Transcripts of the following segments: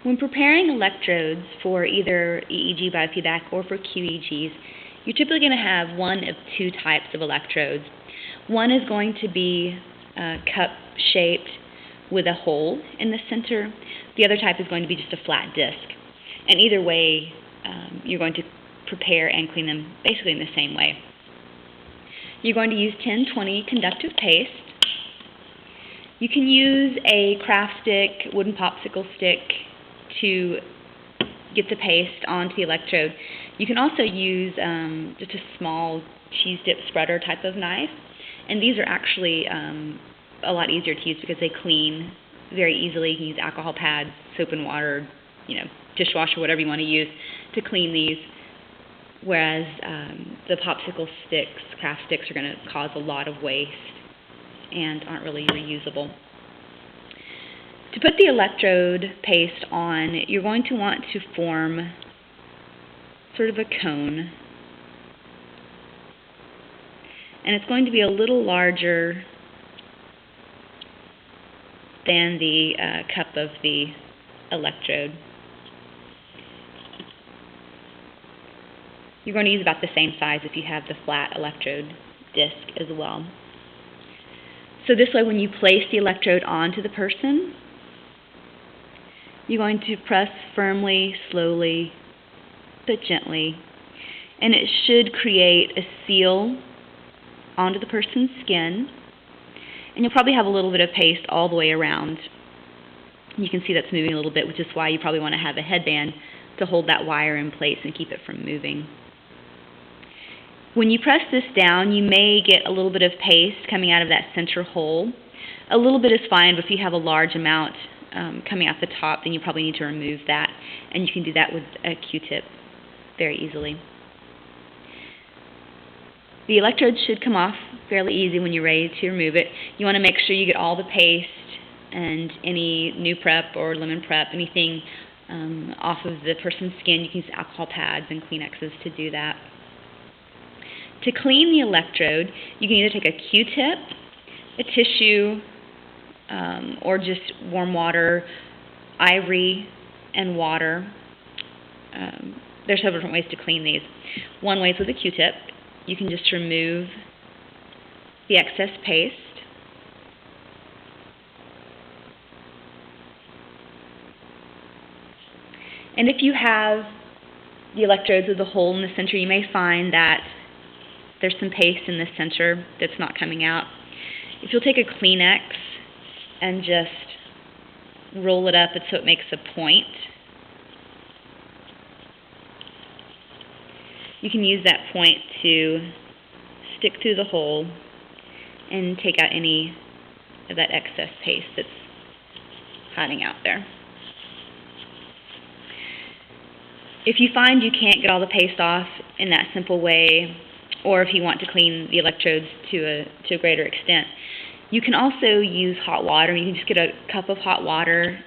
When preparing electrodes for either EEG biofeedback or for QEEGs, you're typically going to have one of two types of electrodes. One is going to be cup-shaped with a hole in the center. The other type is going to be just a flat disc. And either way, you're going to prepare and clean them basically in the same way. You're going to use 1020 conductive paste. You can use a craft stick, wooden popsicle stick, to get the paste onto the electrode. You can also use just a small cheese dip spreader type of knife, and these are actually a lot easier to use because they clean very easily. You can use alcohol pads, soap and water, dishwasher, whatever you want to use to clean these, whereas the popsicle sticks, craft sticks, are going to cause a lot of waste and aren't really reusable. To put the electrode paste on, you're going to want to form sort of a cone. And it's going to be a little larger than the cup of the electrode. You're going to use about the same size if you have the flat electrode disc as well. So this way, when you place the electrode onto the person, you're going to press firmly, slowly, but gently, and it should create a seal onto the person's skin, and you'll probably have a little bit of paste all the way around. You can see that's moving a little bit, which is why you probably want to have a headband to hold that wire in place and keep it from moving. When you press this down, you may get a little bit of paste coming out of that center hole. A little bit is fine, but if you have a large amount coming out the top, then you probably need to remove that, and you can do that with a Q-tip very easily. The electrode should come off fairly easy when you're ready to remove it. You want to make sure you get all the paste and any new prep or lemon prep, anything off of the person's skin. You can use alcohol pads and Kleenexes to do that. To clean the electrode, you can either take a Q-tip, a tissue, or just warm water, ivory, and water. There's several different ways to clean these. One way is with a Q-tip. You can just remove the excess paste. And if you have the electrodes with a hole in the center, you may find that there's some paste in the center that's not coming out. If you'll take a Kleenex and just roll it up so it makes a point, you can use that point to stick through the hole and take out any of that excess paste that's hiding out there. If you find you can't get all the paste off in that simple way, or if you want to clean the electrodes to a greater extent, you can also use hot water. You can just get a cup of hot water,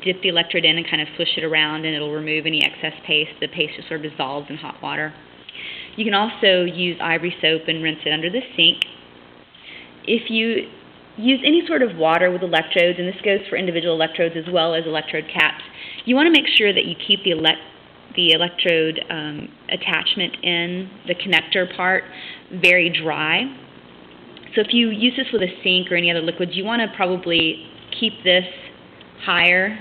dip the electrode in, and kind of swish it around, and it'll remove any excess paste. The paste just sort of dissolves in hot water. You can also use ivory soap and rinse it under the sink. If you use any sort of water with electrodes, and this goes for individual electrodes as well as electrode caps, you want to make sure that you keep the electrode attachment in the connector part very dry. So if you use this with a sink or any other liquids, you want to probably keep this higher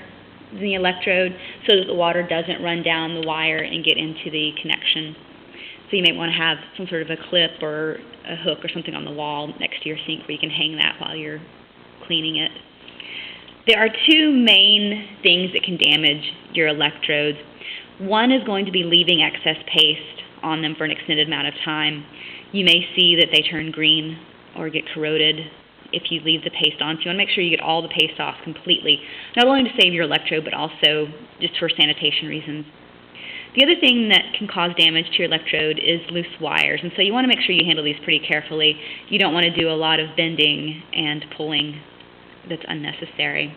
than the electrode so that the water doesn't run down the wire and get into the connection. So you may want to have some sort of a clip or a hook or something on the wall next to your sink where you can hang that while you're cleaning it. There are two main things that can damage your electrodes. One is going to be leaving excess paste on them for an extended amount of time. You may see that they turn green or get corroded if you leave the paste on. So you want to make sure you get all the paste off completely, not only to save your electrode, but also just for sanitation reasons. The other thing that can cause damage to your electrode is loose wires, and so you want to make sure you handle these pretty carefully. You don't want to do a lot of bending and pulling that's unnecessary.